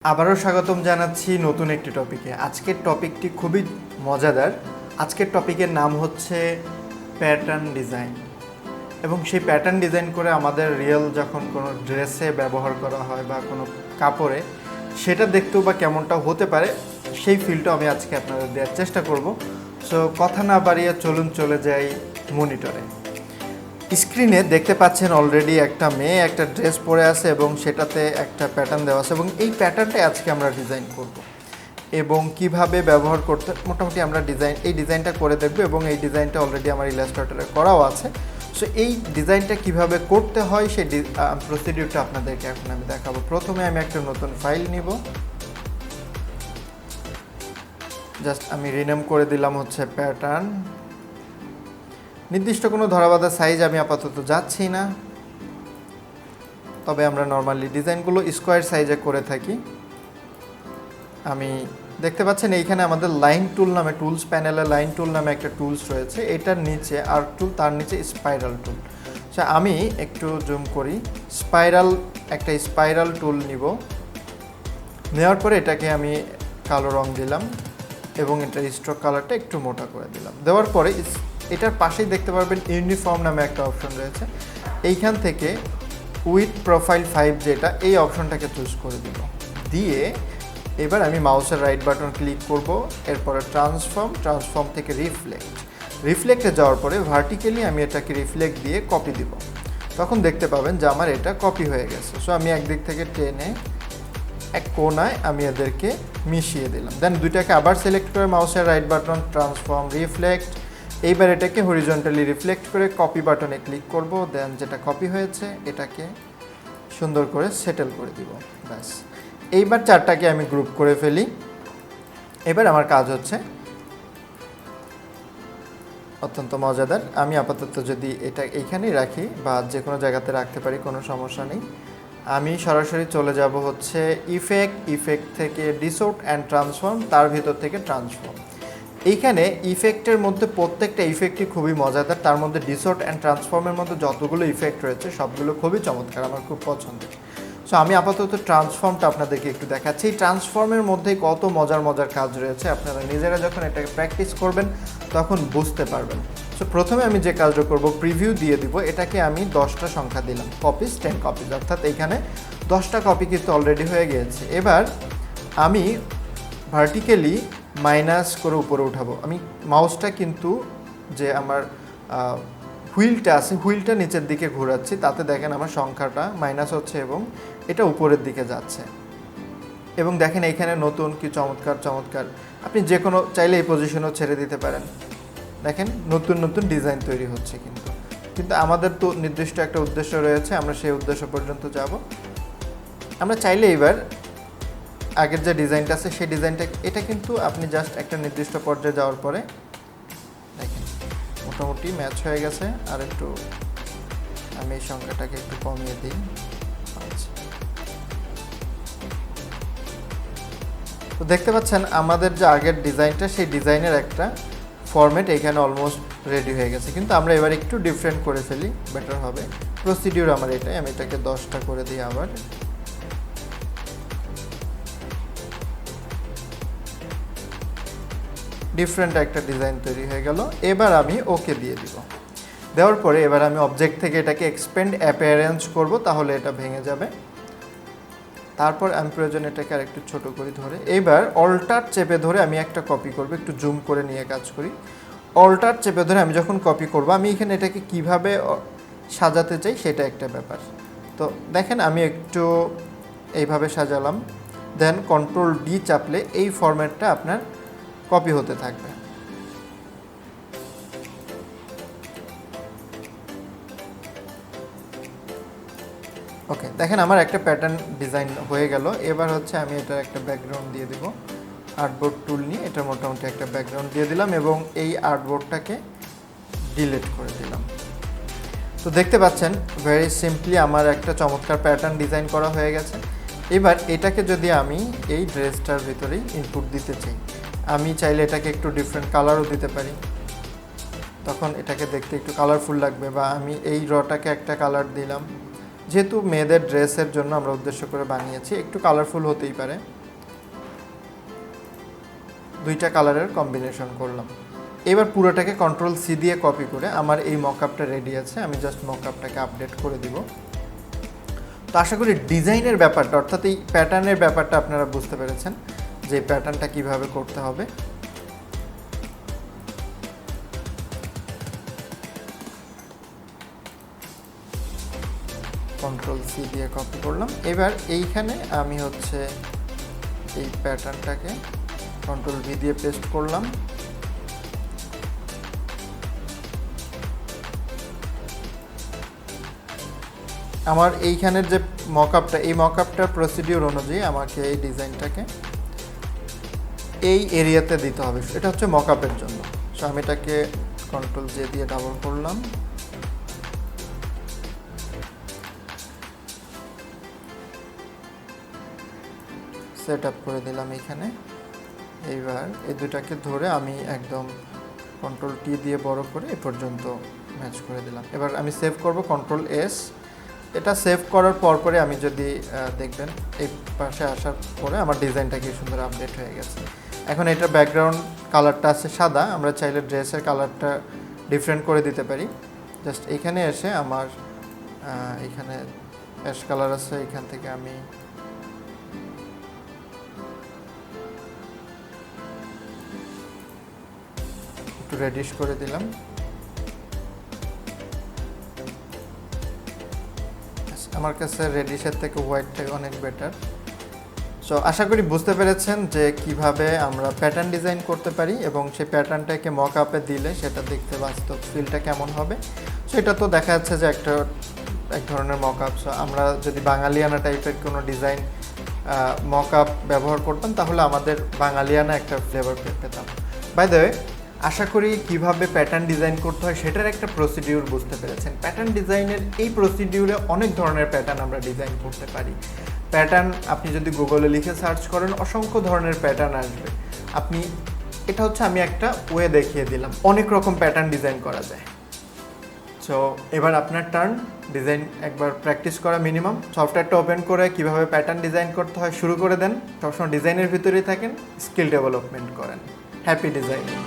আবারও স্বাগতম জানাচ্ছি নতুন একটি টপিকে। আজকের টপিকটি খুবই মজাদার। আজকের টপিকের নাম হচ্ছে প্যাটার্ন ডিজাইন, এবং সেই প্যাটার্ন ডিজাইন করে আমাদের রিয়েল যখন কোনো ড্রেসে ব্যবহার করা হয় বা কোনো কাপড়ে, সেটা দেখতেও বা কেমনটা হতে পারে সেই ফিলটা আমি আজকে আপনাদের দেওয়ার চেষ্টা করব। সো কথা না বাড়িয়ে চলুন চলে যাই মনিটরে। স্ক্রিনে দেখতে পাচ্ছেন অলরেডি একটা মেয়ে একটা ড্রেস পরে আছে এবং সেটাতে একটা প্যাটার্ন দেওয়া আছে, এবং এই প্যাটার্নটাই আজকে আমরা ডিজাইন করব এবং কিভাবে ব্যবহার করতে মোটামুটি আমরা এই ডিজাইনটা করে দেখব, এবং এই ডিজাইনটা অলরেডি আমার ইলাস্ট্রেটরে করাও আছে। সো এই ডিজাইনটা কিভাবে করতে হয় সেই প্রসিডিউরটা আপনাদেরকে এখন আমি দেখাবো। প্রথমে আমি একটা নতুন ফাইল নিব, জাস্ট আমি রিনেম করে দিলাম হচ্ছে প্যাটার্ন। নির্দিষ্ট কোনো ধরাবাঁধা সাইজ আমি আপাতত যাচ্ছি না, তবে আমরা নর্মালি ডিজাইনগুলো স্কোয়ার সাইজে করে থাকি। আমি দেখতে পাচ্ছেন এইখানে আমাদের লাইন টুল নামে, টুলস প্যানেলে লাইন টুল নামে একটা টুলস রয়েছে, এটার নিচে আর্ক টুল, তার নিচে স্পাইরাল টুল। আচ্ছা, আমি একটু জুম করি, একটা স্পাইরাল টুল নিব, নেওয়ার পরে এটাকে আমি কালো রং দিলাম এবং এটার স্ট্রোক কালারটা একটু মোটা করে দিলাম। দেওয়ার পরে এটার পাশেই দেখতে পারবেন ইউনিফর্ম নামে একটা অপশন রয়েছে, এইখান থেকে উইথ প্রোফাইল 5 যেটা, এই অপশনটাকে চুজ করে দিব। দিয়ে এবার আমি মাউসের রাইট বাটন ক্লিক করব, এরপরে ট্রান্সফর্ম থেকে রিফ্লেক্টে যাওয়ার পরে ভার্টিক্যালি আমি এটাকে রিফ্লেক্ট দিয়ে কপি দিব। তখন দেখতে পাবেন যে আমার এটা কপি হয়ে গেছে। সো আমি একদিক থেকে টেনে এক কোণায় আমি এদেরকে মিশিয়ে দিলাম। দেন দুইটাকে আবার সিলেক্ট করে মাউসের রাইট বাটন ট্রান্সফর্ম রিফ্লেক্ট, এইবার এটাকে হরিজন্টালি রিফ্লেক্ট করে কপি বাটনে ক্লিক করব। দেন যেটা কপি হয়েছে এটাকে সুন্দর করে সেটেল করে দিব। ব্যাস, এইবার চারটাকে আমি গ্রুপ করে ফেলি। এবার আমার কাজ হচ্ছে অত্যন্ত মজাদার। আমি আপাতত যদি এটা এইখানেই রাখি বা যে কোনো জায়গাতে রাখতে পারি, কোনো সমস্যা নেই। আমি সরাসরি চলে যাব হচ্ছে ইফেক্ট থেকে ডিসর্ট অ্যান্ড ট্রান্সফর্ম, তার ভিতর থেকে ট্রান্সফর্ম। এইখানে ইফেক্টের মধ্যে প্রত্যেকটা ইফেক্টই খুবই মজাদার। তার মধ্যে ডিসর্ট অ্যান্ড ট্রান্সফর্মের মধ্যে যতগুলো ইফেক্ট রয়েছে সবগুলো খুবই চমৎকার, আমার খুব পছন্দের। সো আমি আপাতত ট্রান্সফর্মটা আপনাদেরকে একটু দেখাচ্ছি। এই ট্রান্সফর্মের মধ্যেই কত মজার কাজ রয়েছে, আপনারা নিজেরা যখন এটাকে প্র্যাকটিস করবেন তখন বুঝতে পারবেন। সো প্রথমে আমি যে কাজটা করব, প্রিভিউ দিয়ে দিব। এটাকে আমি 10টা সংখ্যা দিলাম, কপিস 10 কপিস, অর্থাৎ এইখানে 10টা কপি কিন্তু অলরেডি হয়ে গিয়েছে। এবার আমি ভার্টিক্যালি মাইনাস করে উপরে উঠাবো। আমি মাউসটা কিন্তু যে আমার হুইলটা আছে, হুইলটা নিচের দিকে ঘোরাচ্ছি, তাতে দেখেন আমার সংখ্যাটা মাইনাস হচ্ছে এবং এটা উপরের দিকে যাচ্ছে। এবং দেখেন এইখানে নতুন কি চমৎকার, আপনি যে কোনো চাইলে এই পজিশনেও ছেড়ে দিতে পারেন। দেখেন নতুন ডিজাইন তৈরি হচ্ছে, কিন্তু আমাদের তো নির্দিষ্ট একটা উদ্দেশ্য রয়েছে, আমরা সেই উদ্দেশ্য পর্যন্ত যাব। আমরা চাইলে এবার আগের যে ডিজাইনটা আছে সেই ডিজাইনটা, এটা কিন্তু আপনি জাস্ট একটা নির্দিষ্ট পর্যায়ে যাওয়ার পরে দেখেন মোটামুটি ম্যাচ হয়ে গেছে। আর একটু আমি এই সংখ্যাটাকে একটু কমিয়ে দিই। তো দেখতে পাচ্ছেন আমাদের যে আগের ডিজাইনটা, সেই ডিজাইনের একটা ফরম্যাট এখানে অলমোস্ট রেডি হয়ে গেছে, কিন্তু আমরা এবার একটু ডিফারেন্ট করে ফেলি, বেটার হবে। প্রসিডিউর আমার এটাই, আমি এটাকে 10টা করে দিই। আবার ডিফারেন্ট একটা ডিজাইন তৈরি হয়ে গেল। এবার আমি ওকে দিয়ে দিব। দেওয়ার পরে এবার আমি অবজেক্ট থেকে এটাকে এক্সপেন্ড অ্যাপিয়ারেন্স করব, তাহলে এটা ভেঙে যাবে। তারপর আমি প্রয়োজন এটাকে আর একটু ছোটো করে ধরে, এবার অল্টার চেপে ধরে আমি একটা কপি করব। একটু জুম করে নিয়ে কাজ করি। অল্টার চেপে ধরে আমি যখন কপি করব, আমি এখানে এটাকে কিভাবে সাজাতে চাই সেটা একটা ব্যাপার। তো দেখেন আমি একটু এইভাবে সাজালাম, দেন কন্ট্রোল ডি চাপলে এই ফরম্যাটটা আপনার কপি হতে থাকবে। ওকে, দেখেন আমার একটা প্যাটার্ন ডিজাইন হয়ে গেল। এবার হচ্ছে আমি এটার একটা ব্যাকগ্রাউন্ড দিয়ে দিব। আর্টবোর্ড টুল নিয়ে এটা মোটামুটি একটা ব্যাকগ্রাউন্ড দিয়ে দিলাম এবং এই আর্টবোর্ডটাকে ডিলিট করে দিলাম। তো দেখতে পাচ্ছেন ভেরি সিম্পলি আমার একটা চমৎকার প্যাটার্ন ডিজাইন করা হয়ে গেছে। এবার এটাকে যদি আমি এই ড্রেসটার ভিতরেই ইনপুট দিতে চাই, আমি চাইলে এটাকে একটু ডিফারেন্ট কালারও দিতে পারি, তখন এটাকে দেখতে একটু কালারফুল লাগবে। বা আমি এই রটাকে একটা কালার দিলাম, যেহেতু মেয়েদের ড্রেসের জন্য আমরা উদ্দেশ্য করে বানিয়েছি, একটু কালারফুল হতেই পারে। 2টা কালারের কম্বিনেশন করলাম। এবার পুরোটাকে Ctrl+C দিয়ে কপি করে আমার এই মকআপটা রেডি আছে, আমি জাস্ট মকআপটাকে আপডেট করে দিব। তো আশা করি ডিজাইনের ব্যাপারটা অর্থাৎ এই প্যাটার্নের ব্যাপারটা আপনারা বুঝতে পেরেছেন যে প্যাটার্নটা কিভাবে করতে হবে। Ctrl+C দিয়ে কপি করলাম। এবার এইখানে আমি হচ্ছে এই প্যাটার্নটাকে Ctrl+V দিয়ে পেস্ট করলাম। আমার এইখানের যে মকআপটা, এই মকআপটার প্রসিডিউর অনুযায়ী আমাকে এই ডিজাইনটাকে এই এরিয়াতে দিতে হবে। এটা হচ্ছে মকআপের জন্য। সো আমি এটাকে Ctrl+J দিয়ে ডাবল করলাম। সেট আপ করে দিলাম এইখানে। এইবার এই দুটাকে ধরে আমি একদম Ctrl+T দিয়ে বড় করে এ পর্যন্ত ম্যাচ করে দিলাম। এবার আমি সেভ করব Ctrl+S। এটা সেভ করার পরে আমি যদি দেখবেন এই পাশে আসার পরে আমার ডিজাইনটা কি সুন্দর আপডেট হয়ে গেছে। এখন এটার ব্যাকগ্রাউন্ড কালারটা আছে সাদা, আমরা চাইলে ড্রেসের কালারটা ডিফারেন্ট করে দিতে পারি। জাস্ট এখানে এসে আমার এখানে অ্যাশ কালার আছে, এখান থেকে আমি একটু রেডিশ করে দিলাম। আমার কাছে রেডিশের থেকে হোয়াইটটাই অনেক বেটার। সো আশা করি বুঝতে পেরেছেন যে কিভাবে আমরা প্যাটার্ন ডিজাইন করতে পারি এবং সেই প্যাটার্নটাকে মক আপে দিলে সেটা দেখতে বাস্তব ফিলটা কেমন হবে। সো এটা তো দেখা যাচ্ছে যে এক ধরনের মক আপ। সো আমরা যদি বাঙালিয়ানা টাইপের কোনো ডিজাইন মক আপ ব্যবহার করতাম তাহলে আমাদের বাঙালিয়ানা একটা ফ্লেভার পেতাম। বাই দ্য ওয়ে, আশা করি কিভাবে প্যাটার্ন ডিজাইন করতে হয় সেটার একটা প্রসিডিউর বুঝতে পেরেছেন। প্যাটার্ন ডিজাইনের এই প্রসিডিউরে অনেক ধরনের প্যাটার্ন আমরা ডিজাইন করতে পারি। প্যাটার্ন আপনি যদি গুগলে লিখে সার্চ করেন অসংখ্য ধরনের প্যাটার্ন আসবে। এটা হচ্ছে আমি একটা ওয়ে দেখিয়ে দিলাম, অনেক রকম প্যাটার্ন ডিজাইন করা যায়। সো এবার আপনার টার্ন, ডিজাইন একবার প্র্যাকটিস করা মিনিমাম। সফটওয়্যারটা ওপেন করে কিভাবে প্যাটার্ন ডিজাইন করতে হয় শুরু করে দেন। সবসময় ডিজাইনের ভিতরেই থাকেন, স্কিল ডেভেলপমেন্ট করেন। Happy designing.